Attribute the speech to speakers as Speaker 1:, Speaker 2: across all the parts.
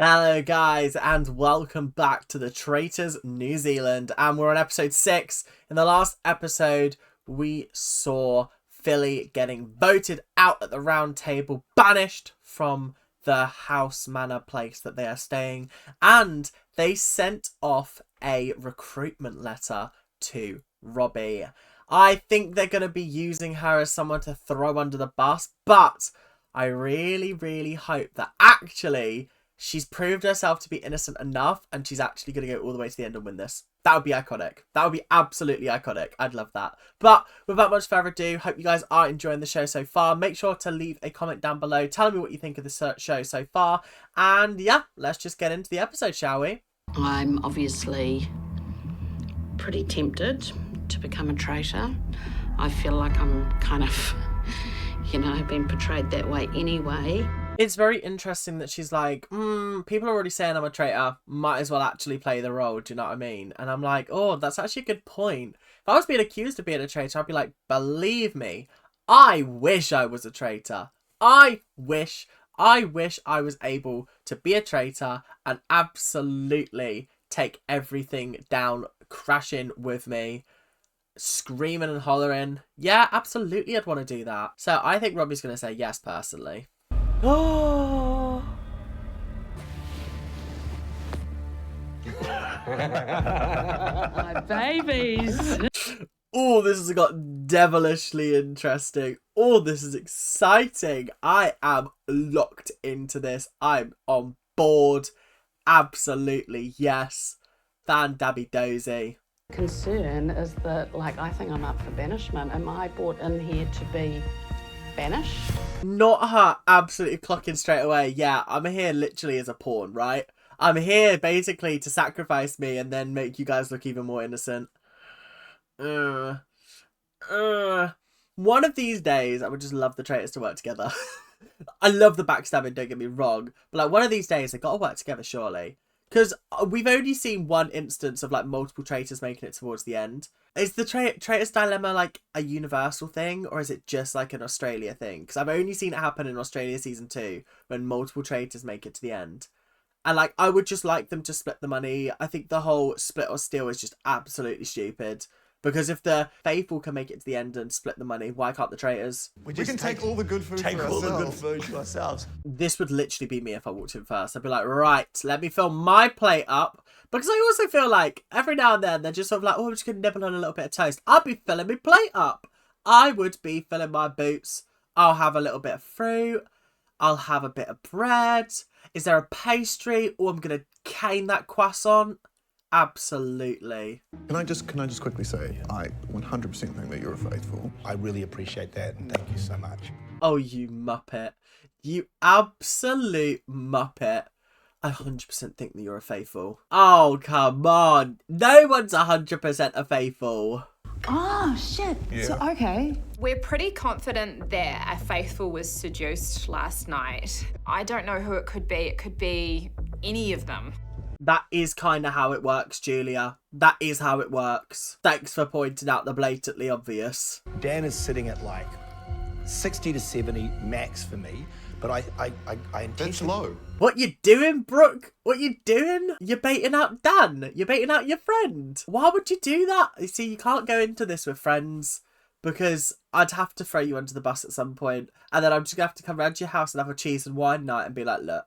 Speaker 1: Hello guys and welcome back to the Traitors New Zealand, and we're on episode 6. In the last episode we saw Philly getting voted out at the round table, banished from the house manor place that they are staying, and they sent off a recruitment letter to Robbie. I think they're going to be using her as someone to throw under the bus, but I really hope that actually she's proved herself to be innocent enough and she's actually going to go all the way to the end and win this. That would be iconic. That would be absolutely iconic. I'd love that. But without much further ado, hope you guys are enjoying the show so far. Make sure to leave a comment down below telling me what you think of the show so far. And yeah, let's just get into the episode, shall we?
Speaker 2: I'm obviously pretty tempted to become a traitor. I feel like I'm kind of, been portrayed that way anyway.
Speaker 1: It's very interesting that she's like, people are already saying I'm a traitor, might as well actually play the role, do you know what I mean? And I'm like, oh, that's actually a good point. If I was being accused of being a traitor, I'd be like, believe me, I wish I was a traitor. I wish I was able to be a traitor and absolutely take everything down, crashing with me, screaming and hollering. Yeah, absolutely I'd want to do that. So I think Robbie's going to say yes, personally. Oh,
Speaker 2: My babies.
Speaker 1: oh, this has got devilishly interesting. Oh, this is exciting. I am locked into this. I'm on board. Absolutely, yes. Fan Dabby Dozy.
Speaker 2: Concern is that, I think I'm up for banishment. Am I brought in here to be banished?
Speaker 1: Not her absolutely clocking straight away. Yeah, I'm here literally as a pawn, right? I'm here basically to sacrifice me and then make you guys look even more innocent. One of these days, I would just love the traitors to work together. I love the backstabbing, don't get me wrong. But one of these days, they got to work together, surely. Because we've only seen one instance of multiple traitors making it towards the end. Is the traitor's dilemma a universal thing, or is it just an Australia thing? Because I've only seen it happen in Australia season 2 when multiple traitors make it to the end. And I would just like them to split the money. I think the whole split or steal is just absolutely stupid. Because if the faithful can make it to the end and split the money, why can't the traitors?
Speaker 3: We can take all the good food for ourselves.
Speaker 4: Take all the good food to ourselves.
Speaker 1: This would literally be me if I walked in first. I'd be like, right, let me fill my plate up. Because I also feel like every now and then they're just sort of oh, I'm just going to nibble on a little bit of toast. I'd be filling my plate up. I would be filling my boots. I'll have a little bit of fruit. I'll have a bit of bread. Is there a pastry? Oh, I'm going to cane that croissant. Absolutely.
Speaker 3: Can I just quickly say, I 100% think that you're a faithful.
Speaker 4: I really appreciate that, and thank you so much.
Speaker 1: Oh, you muppet. You absolute muppet. I 100% think that you're a faithful. Oh, come on. No one's 100% a faithful.
Speaker 5: Oh, shit.
Speaker 3: Yeah.
Speaker 5: So, okay.
Speaker 6: We're pretty confident that a faithful was seduced last night. I don't know who it could be. It could be any of them.
Speaker 1: That is kind of how it works, Julia. That is how it works. Thanks for pointing out the blatantly obvious.
Speaker 4: Dan is sitting at 60 to 70 max for me, but I intentionally...
Speaker 3: That's low.
Speaker 1: What you doing, Brooke? What you doing? You're baiting out Dan. You're baiting out your friend. Why would you do that? You see, you can't go into this with friends because I'd have to throw you under the bus at some point, and then I'm just going to have to come round to your house and have a cheese and wine night and be like, look,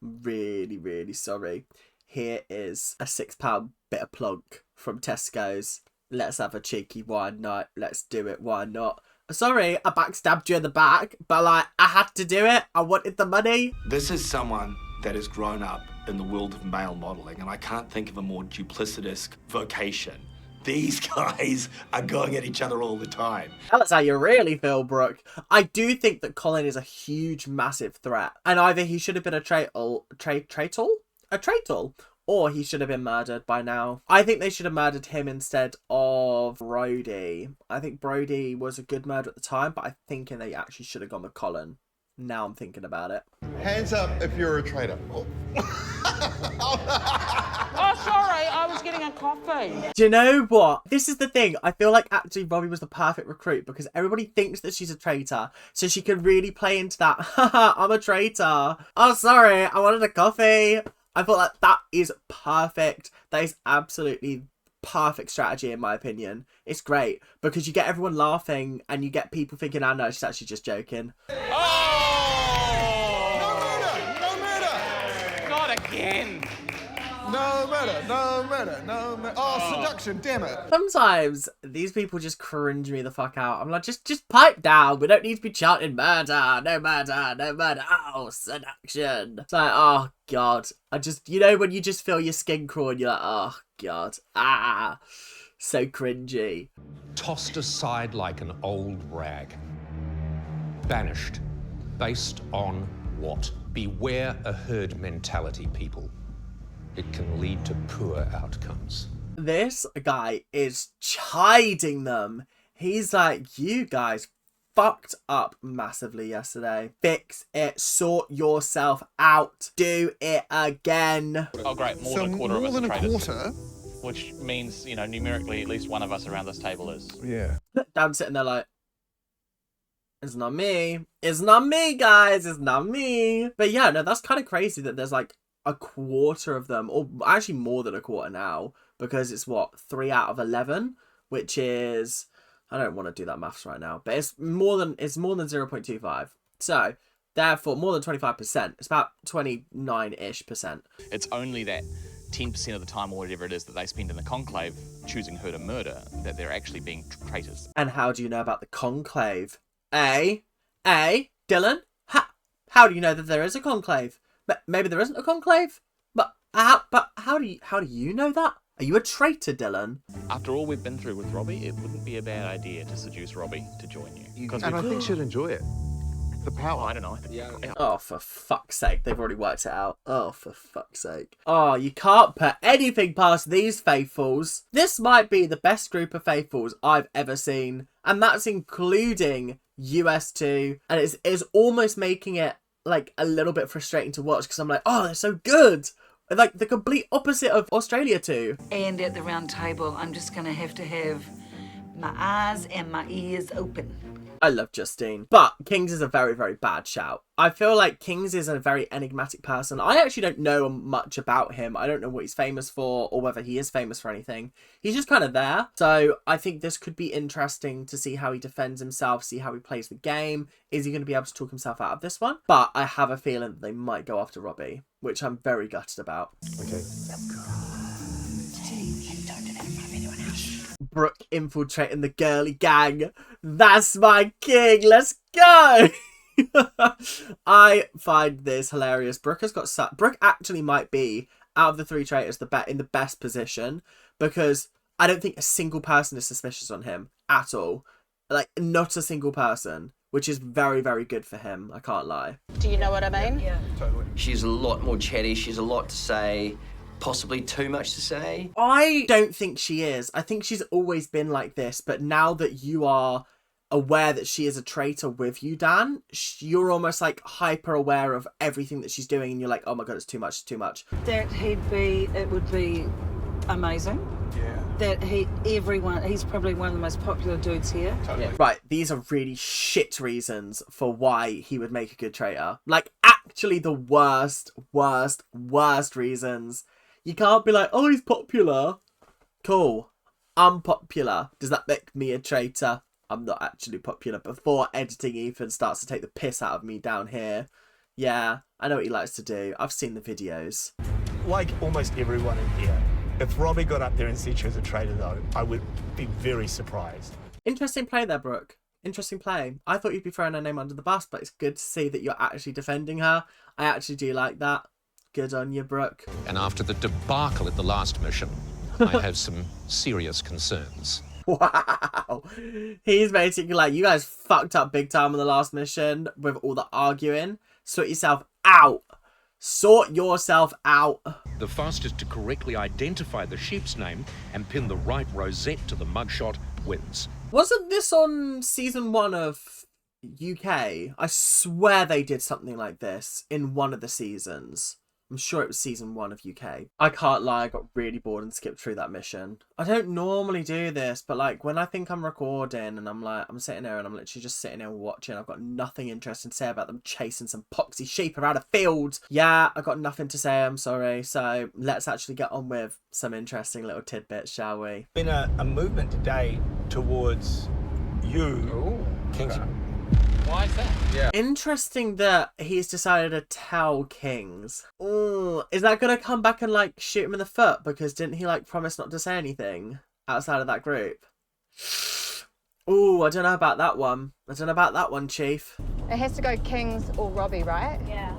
Speaker 1: I'm really sorry. Here is a £6 bit of plonk from Tesco's. Let's have a cheeky wine night. Let's do it. Why not? Sorry, I backstabbed you in the back, but I had to do it. I wanted the money.
Speaker 7: This is someone that has grown up in the world of male modelling, and I can't think of a more duplicitous vocation. These guys are going at each other all the time.
Speaker 1: That's how you really feel, Brooke. I do think that Colin is a huge, massive threat. And either he should have been a traitor, or he should have been murdered by now. I think they should have murdered him instead of Brody. I think Brody was a good murder at the time, but I think they actually should have gone with Colin. Now I'm thinking about it.
Speaker 3: Hands up if you're a traitor.
Speaker 2: Oh, sorry, I was getting a coffee.
Speaker 1: Do you know what? This is the thing. I feel like actually Robbie was the perfect recruit because everybody thinks that she's a traitor. So she could really play into that. Haha, I'm a traitor. Oh, sorry. I wanted a coffee. I thought that is perfect. That is absolutely perfect strategy in my opinion. It's great because you get everyone laughing and you get people thinking, oh no, she's actually just joking.
Speaker 5: Not again.
Speaker 3: No murder, no murder, no murder. Oh, seduction, damn it.
Speaker 1: Sometimes these people just cringe me the fuck out. I'm like, just pipe down. We don't need to be chanting murder, no murder, no murder. Oh, seduction. It's like, oh God. I just, you know, when you just feel your skin crawl and you're like, oh God. Ah, so cringy.
Speaker 8: Tossed aside like an old rag. Banished. Based on what? Beware a herd mentality, people. It can lead to poor outcomes.
Speaker 1: This guy is chiding them. He's like, you guys fucked up massively yesterday. Fix it. Sort yourself out. Do it again.
Speaker 5: Oh, great. More
Speaker 3: So
Speaker 5: than a quarter of
Speaker 3: more
Speaker 5: us
Speaker 3: than
Speaker 5: are
Speaker 3: a
Speaker 5: traitors.
Speaker 3: quarter?
Speaker 5: Which means, you know, numerically, at least one of us around this table is.
Speaker 3: Yeah.
Speaker 1: I'm sitting there like, it's not me. It's not me, guys. It's not me. But yeah, no, that's kind of crazy that there's like a quarter of them, or actually more than a quarter now, because it's what, 3 out of 11, which is, I don't want to do that maths right now, but it's more than 0.25. So therefore more than 25%. It's about 29-ish%.
Speaker 5: It's only that 10% of the time or whatever it is that they spend in the conclave choosing who to murder that they're actually being traitors.
Speaker 1: And how do you know about the conclave? Dylan? How do you know that there is a conclave? Maybe there isn't a conclave? But how do you know that? Are you a traitor, Dylan?
Speaker 5: After all we've been through with Robbie, it wouldn't be a bad idea to seduce Robbie to join you.
Speaker 3: And I think she'd enjoy it. The power.
Speaker 5: I don't know. I think, yeah.
Speaker 1: Oh, for fuck's sake. They've already worked it out. Oh, for fuck's sake. Oh, you can't put anything past these faithfuls. This might be the best group of faithfuls I've ever seen. And that's including US2. And it's almost making it like a little bit frustrating to watch because I'm like, oh, they're so good. Like the complete opposite of Australia 2.
Speaker 9: And at the round table, I'm just going to have my eyes and my ears open.
Speaker 1: I love Justine. But Kings is a very, very bad shout. I feel like Kings is a very enigmatic person. I actually don't know much about him. I don't know what he's famous for or whether he is famous for anything. He's just kind of there. So I think this could be interesting to see how he defends himself, see how he plays the game. Is he going to be able to talk himself out of this one? But I have a feeling that they might go after Robbie, which I'm very gutted about.
Speaker 3: Okay.
Speaker 1: Brooke infiltrating the girly gang. That's my king. Let's go. I find this hilarious. Brooke has got Brooke actually might be out of the 3 traitors in the best position because I don't think a single person is suspicious on him at all. Like not a single person, which is very, very good for him. I can't lie.
Speaker 2: Do you know what I mean?
Speaker 9: Yeah.
Speaker 3: Totally.
Speaker 10: She's a lot more chatty. She's a lot to say. Possibly too much to say.
Speaker 1: I don't think she is. I think she's always been like this, but now that you are aware that she is a traitor with you, Dan, you're almost like hyper aware of everything that she's doing and you're like, oh my god, it's too much, it's too much.
Speaker 9: That it would be amazing.
Speaker 3: Yeah.
Speaker 9: That he's probably one of the most popular dudes here.
Speaker 3: Totally.
Speaker 1: Right, these are really shit reasons for why he would make a good traitor. Like, actually the worst reasons. You can't be like, oh, he's popular. Cool. I'm popular. Does that make me a traitor? I'm not actually popular. Before editing Ethan starts to take the piss out of me down here. Yeah, I know what he likes to do. I've seen the videos.
Speaker 4: Like almost everyone in here, if Robbie got up there and said she was a traitor, though, I would be very surprised.
Speaker 1: Interesting play there, Brooke. Interesting play. I thought you'd be throwing her name under the bus, but it's good to see that you're actually defending her. I actually do like that. Good on you, Brooke.
Speaker 8: And after the debacle at the last mission, I have some serious concerns.
Speaker 1: Wow. He's basically like, you guys fucked up big time on the last mission with all the arguing. Sort yourself out. Sort yourself out.
Speaker 8: The fastest to correctly identify the sheep's name and pin the right rosette to the mugshot wins.
Speaker 1: Wasn't this on season 1 of UK? I swear they did something like this in one of the seasons. I'm sure it was season 1 of UK. I can't lie, I got really bored and skipped through that mission. I don't normally do this, but like when I think I'm recording and I'm sitting there and I'm literally just sitting there watching, I've got nothing interesting to say about them chasing some poxy sheep around a field. Yeah, I got nothing to say, I'm sorry. So let's actually get on with some interesting little tidbits, shall we?
Speaker 4: Been a movement today towards you, King's.
Speaker 5: Why is that?
Speaker 4: Yeah.
Speaker 1: Interesting that he's decided to tell Kings. Ooh, is that gonna come back and like shoot him in the foot? Because didn't he like promise not to say anything outside of that group? Ooh, I don't know about that one. I don't know about that one, Chief.
Speaker 11: It has to go Kings or Robbie, right?
Speaker 6: Yeah.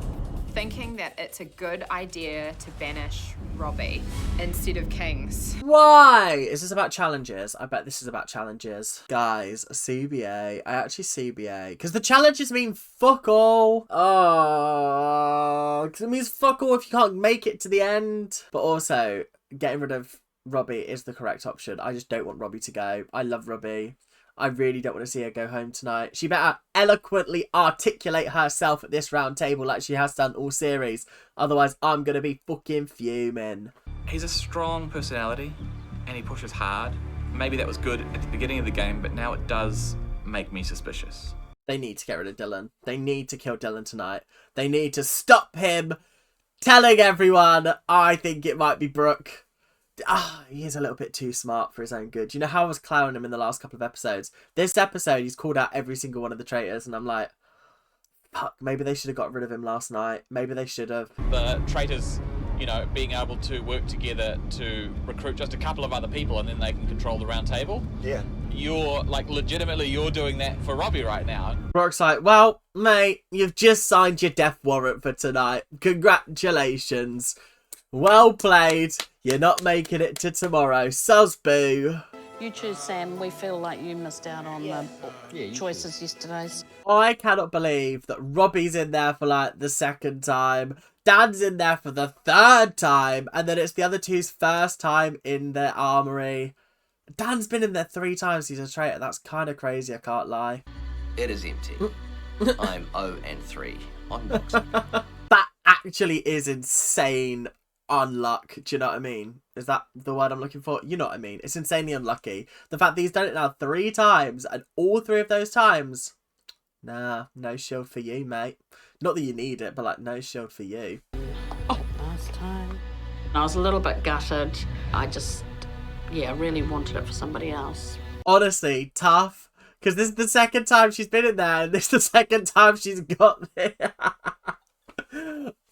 Speaker 6: Thinking that it's a good idea to banish Robbie instead of Kings.
Speaker 1: Why? Is this about challenges? I bet this is about challenges. Guys, CBA. I actually CBA. Because the challenges mean fuck all. Oh, because it means fuck all if you can't make it to the end. But also, getting rid of Robbie is the correct option. I just don't want Robbie to go. I love Robbie. I really don't want to see her go home tonight. She better eloquently articulate herself at this round table like she has done all series. Otherwise, I'm going to be fucking fuming.
Speaker 5: He's a strong personality and he pushes hard. Maybe that was good at the beginning of the game, but now it does make me suspicious.
Speaker 1: They need to get rid of Dylan. They need to kill Dylan tonight. They need to stop him telling everyone, I think it might be Brooke. He's a little bit too smart for his own good. You know how I was clowning him in the last couple of episodes? This episode, he's called out every single one of the traitors, and I'm like, fuck, maybe they should have got rid of him last night. Maybe they should have.
Speaker 5: The traitors, you know, being able to work together to recruit just a couple of other people and then they can control the round table.
Speaker 4: Yeah.
Speaker 5: You're, like, legitimately, you're doing that for Robbie right now.
Speaker 1: Brooke's like, well, mate, you've just signed your death warrant for tonight. Congratulations. Well played. You're not making it to tomorrow. Soz boo.
Speaker 2: You choose Sam. We feel like you missed out on the choices yesterday's.
Speaker 1: I cannot believe that Robbie's in there for like the second time. Dan's in there for the third time. And then it's the other two's first time in their armory. Dan's been in there 3 times. He's a traitor. That's kind of crazy. I can't lie.
Speaker 10: It is empty. I'm 0-3 on boxing.
Speaker 1: That actually is insane. Unluck, do you know what I mean? Is that the word I'm looking for? You know what I mean? It's insanely unlucky. The fact that he's done it now 3 times, and all 3 of those times, nah, no shield for you, mate. Not that you need it, but like, no shield for you.
Speaker 2: Oh, last time. I was a little bit gutted. I just, really wanted it for somebody else.
Speaker 1: Honestly, tough. Because this is the second time she's been in there, and this is the second time she's got there.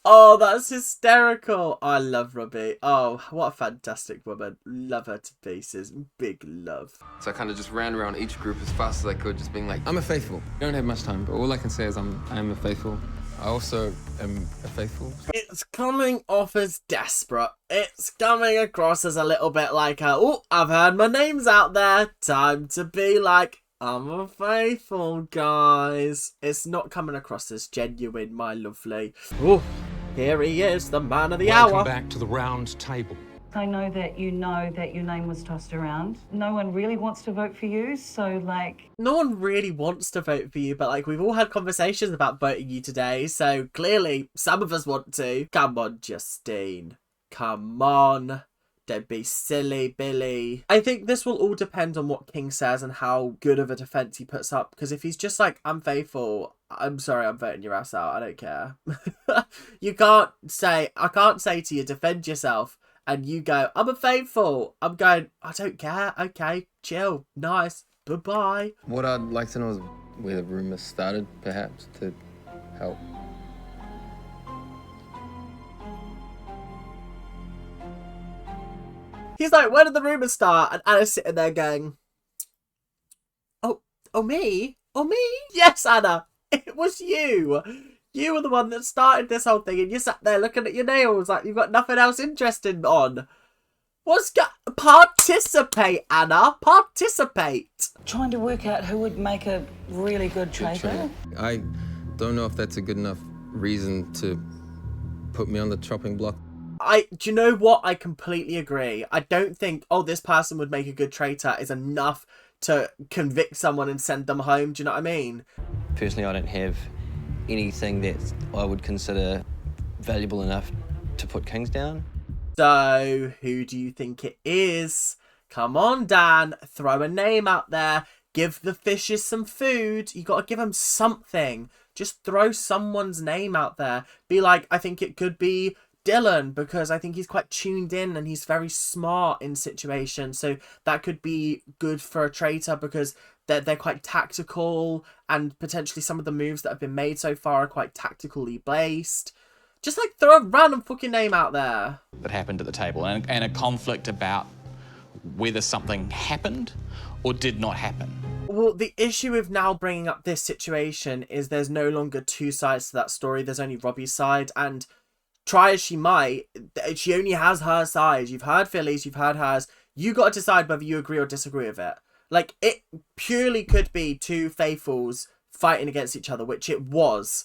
Speaker 1: Oh, that's hysterical. I love Robbie. Oh, what a fantastic woman. Love her to pieces. Big love.
Speaker 12: So I kind of just ran around each group as fast as I could, just being like, I'm a faithful. I don't have much time, but all I can say is I am a faithful. I also am a faithful.
Speaker 1: It's coming off as desperate. It's coming across as a little bit like, I've heard my name's out there. Time to be like, I'm a faithful, guys. It's not coming across as genuine, my lovely. Oh, here he is, the man of the hour.
Speaker 8: Welcome back to the round table.
Speaker 9: I know that your name was tossed around. No one really wants to vote for you, so like...
Speaker 1: No one really wants to vote for you, but like we've all had conversations about voting you today, so clearly some of us want to. Come on, Justine. Come on. Don't be silly, Billy. I think this will all depend on what King says and how good of a defense he puts up. Because if he's just like, I'm faithful, I'm sorry, I'm voting your ass out. I don't care. I can't say to you, defend yourself. And you go, I'm a faithful. I'm going, I don't care. Okay, chill. Nice. Bye-bye.
Speaker 12: What I'd like to know is where the rumour started, perhaps, to help.
Speaker 1: He's like, where did the rumours start? And Anna's sitting there going, oh, me? Oh, me? Yes, Anna. It was you. You were the one that started this whole thing, and you sat there looking at your nails like you've got nothing else interesting on. Participate, Anna. Participate.
Speaker 9: Trying to work out who would make a really good traitor.
Speaker 12: I don't know if that's a good enough reason to put me on the chopping block.
Speaker 1: Do you know what? I completely agree. I don't think, this person would make a good traitor is enough to convict someone and send them home. Do you know what I mean?
Speaker 10: Personally, I don't have anything that I would consider valuable enough to put Kings down.
Speaker 1: So, who do you think it is? Come on, Dan. Throw a name out there. Give the fishes some food. You got to give them something. Just throw someone's name out there. Be like, I think it could be Dylan, because I think he's quite tuned in and he's very smart in situations. So that could be good for a traitor because they're quite tactical, and potentially some of the moves that have been made so far are quite tactically based. Just like throw a random fucking name out there.
Speaker 5: That happened at the table, and a conflict about whether something happened or did not happen.
Speaker 1: Well, the issue with now bringing up this situation is there's no longer two sides to that story. There's only Robbie's side, and try as she might, she only has her side. You've heard Philly's, you've heard hers. You got to decide whether you agree or disagree with it. Like, it purely could be two faithfuls fighting against each other, which it was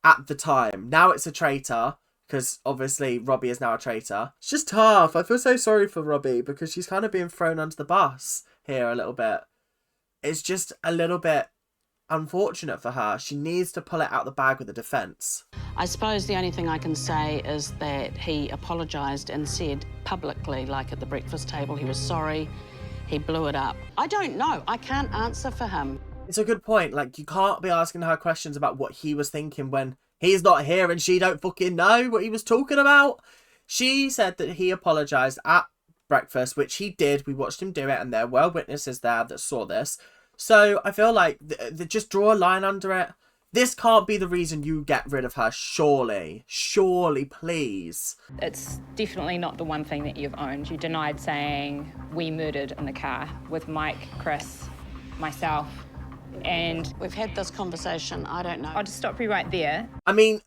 Speaker 1: at the time. Now it's a traitor, because obviously Robbie is now a traitor. It's just tough. I feel so sorry for Robbie because she's kind of being thrown under the bus here a little bit. It's just a little bit unfortunate for her. She needs to pull it out the bag with a defence.
Speaker 2: I suppose the only thing I can say is that he apologised and said publicly, like at the breakfast table, he was sorry, he blew it up. I don't know. I can't answer for him.
Speaker 1: It's a good point. Like, you can't be asking her questions about what he was thinking when he's not here and she don't fucking know what he was talking about. She said that he apologised at breakfast, which he did. We watched him do it, and there were witnesses there that saw this. So I feel like just draw a line under it. This can't be the reason you get rid of her, surely. Surely, please.
Speaker 6: It's definitely not the one thing that you've owned. You denied saying we murdered in the car with Mike, Chris, myself, and...
Speaker 2: We've had this conversation, I don't know.
Speaker 6: I'll just stop you right there.
Speaker 1: I mean,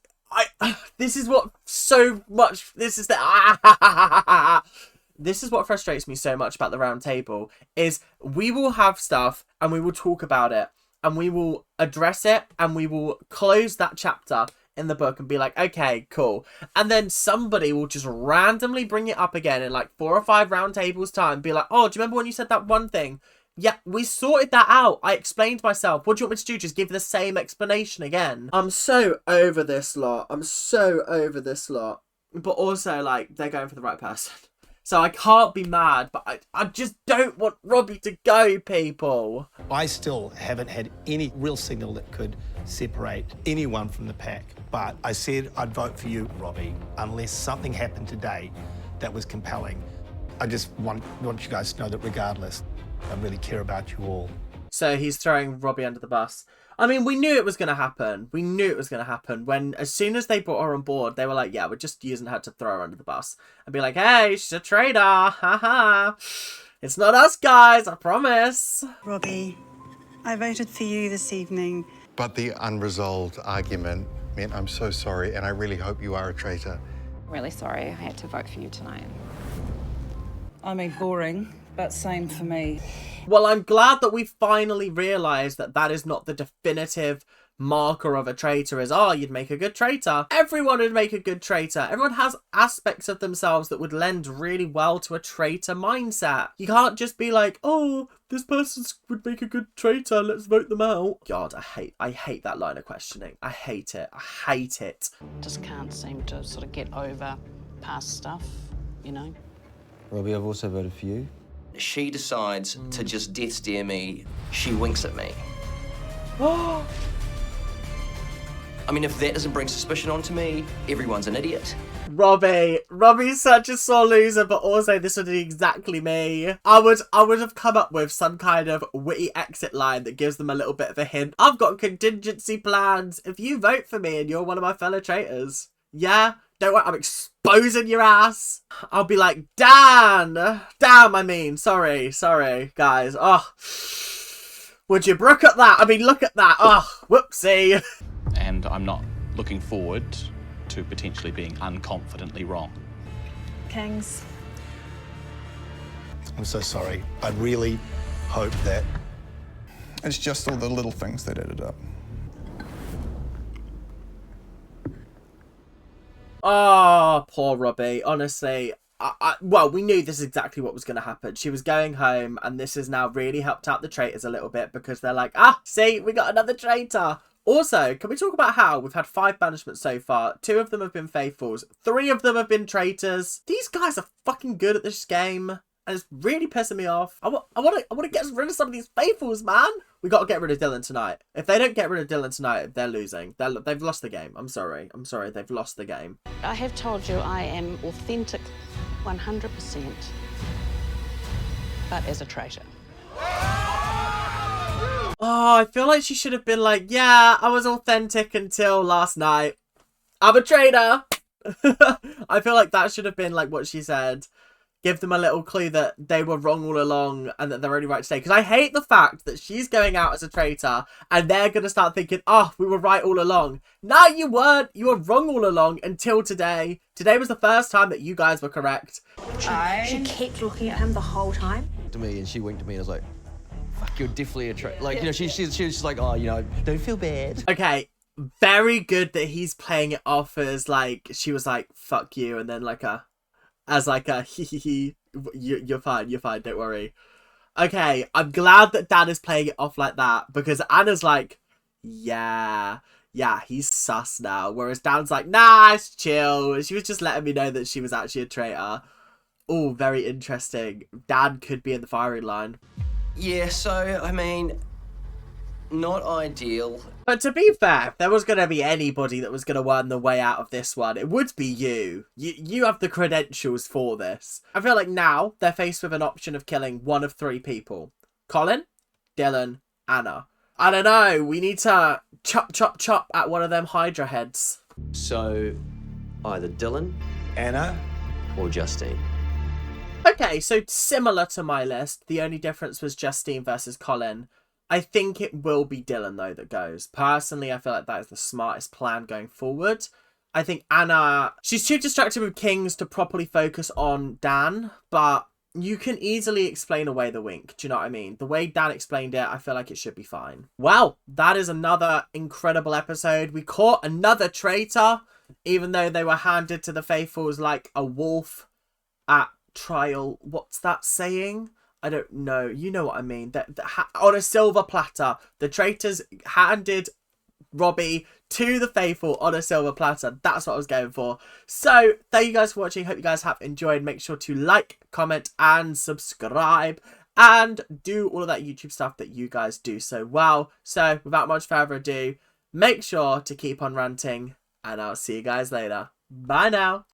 Speaker 1: this is what so much... This is the... This is what frustrates me so much about the round table, is we will have stuff and we will talk about it and we will address it and we will close that chapter in the book and be like, okay, cool. And then somebody will just randomly bring it up again in like 4 or 5 round tables time and be like, oh, do you remember when you said that one thing? Yeah, we sorted that out. I explained myself. What do you want me to do? Just give the same explanation again? I'm so over this lot. I'm so over this lot. But also, like, they're going for the right person. So I can't be mad, but I just don't want Robbie to go, people.
Speaker 7: I still haven't had any real signal that could separate anyone from the pack. But I said I'd vote for you, Robbie, unless something happened today that was compelling. I just want you guys to know that regardless, I really care about you all.
Speaker 1: So he's throwing Robbie under the bus. I mean, we knew it was going to happen. We knew it was going to happen. When, as soon as they brought her on board, they were like, yeah, we're just using her to throw her under the bus. And be like, hey, she's a traitor. Haha. It's not us, guys. I promise.
Speaker 13: Robbie, I voted for you this evening.
Speaker 14: But the unresolved argument meant I'm so sorry, and I really hope you are a traitor.
Speaker 6: I'm really sorry I had to vote for you tonight.
Speaker 9: I mean, boring, but same for me.
Speaker 1: Well, I'm glad that we finally realised that that is not the definitive marker of a traitor is, oh, you'd make a good traitor. Everyone would make a good traitor. Everyone has aspects of themselves that would lend really well to a traitor mindset. You can't just be like, oh, this person would make a good traitor, let's vote them out. God, I hate that line of questioning. I hate it. I hate it.
Speaker 2: Just can't seem to sort of get over past stuff, you know?
Speaker 10: Robbie, I've also voted for you. She decides to just death stare me. She winks at me. I mean, if that doesn't bring suspicion onto me, everyone's an idiot.
Speaker 1: Robbie's such a sore loser, but also this would be exactly me. I would have come up with some kind of witty exit line that gives them a little bit of a hint. I've got contingency plans. If you vote for me and you're one of my fellow traitors, yeah, don't worry, I'm exposing your ass. I'll be like, damn, I mean, sorry, guys. Oh, would you look at that? I mean, look at that. Oh, whoopsie.
Speaker 5: And I'm not looking forward to potentially being unconfidently wrong.
Speaker 13: Kings.
Speaker 3: I'm so sorry. I really hope that... It's just all the little things that added up.
Speaker 1: Oh, poor Robbie. Honestly, well, we knew this is exactly what was going to happen. She was going home, and this has now really helped out the traitors a little bit because they're like, ah, see, we got another traitor. Also, can we talk about how we've had 5 banishments so far? 2 of them have been faithfuls. 3 of them have been traitors. These guys are fucking good at this game. And it's really pissing me off. I want to get rid of some of these faithfuls, man. We got to get rid of Dylan tonight. If they don't get rid of Dylan tonight, they're losing. They've lost the game. I'm sorry. They've lost the game.
Speaker 2: I have told you I am authentic 100%, but as a traitor.
Speaker 1: Oh, I feel like she should have been like, yeah, I was authentic until last night. I'm a traitor. I feel like that should have been like what she said. Give them a little clue that they were wrong all along and that they're only right today. Because I hate the fact that she's going out as a traitor and they're going to start thinking, oh, we were right all along. No, you weren't. You were wrong all along until today. Today was the first time that you guys were correct.
Speaker 15: She kept looking at him the whole time.
Speaker 10: To me, and she winked at me and I was like, fuck, you're definitely a traitor. Like, you know, she was just like, oh, you know, don't feel bad.
Speaker 1: Okay, very good that he's playing it off as like, she was like, fuck you. And then like as like a hee, you're fine, don't worry. Okay, I'm glad that Dan is playing it off like that, because Anna's like, yeah, he's sus now. Whereas Dan's like, nah, it's chill. She was just letting me know that she was actually a traitor. Oh, very interesting. Dan could be in the firing line.
Speaker 10: Yeah, so, I mean, not ideal.
Speaker 1: But to be fair, if there was going to be anybody that was going to earn the way out of this one, it would be you. You have the credentials for this. I feel like now they're faced with an option of killing one of 3 people. Colin, Dylan, Anna. I don't know. We need to chop at one of them Hydra heads.
Speaker 10: So, either Dylan,
Speaker 7: Anna,
Speaker 10: or Justine.
Speaker 1: Okay, so similar to my list. The only difference was Justine versus Colin. I think it will be Dylan, though, that goes. Personally, I feel like that is the smartest plan going forward. I think Anna, she's too distracted with Kings to properly focus on Dan, but you can easily explain away the wink. Do you know what I mean? The way Dan explained it, I feel like it should be fine. Well, that is another incredible episode. We caught another traitor, even though they were handed to the faithfuls like a wolf at trial. What's that saying? I don't know. You know what I mean. On a silver platter. The traitors handed Robbie to the faithful on a silver platter. That's what I was going for. So, thank you guys for watching. Hope you guys have enjoyed. Make sure to like, comment, and subscribe. And do all of that YouTube stuff that you guys do so well. So, without much further ado, make sure to keep on ranting. And I'll see you guys later. Bye now.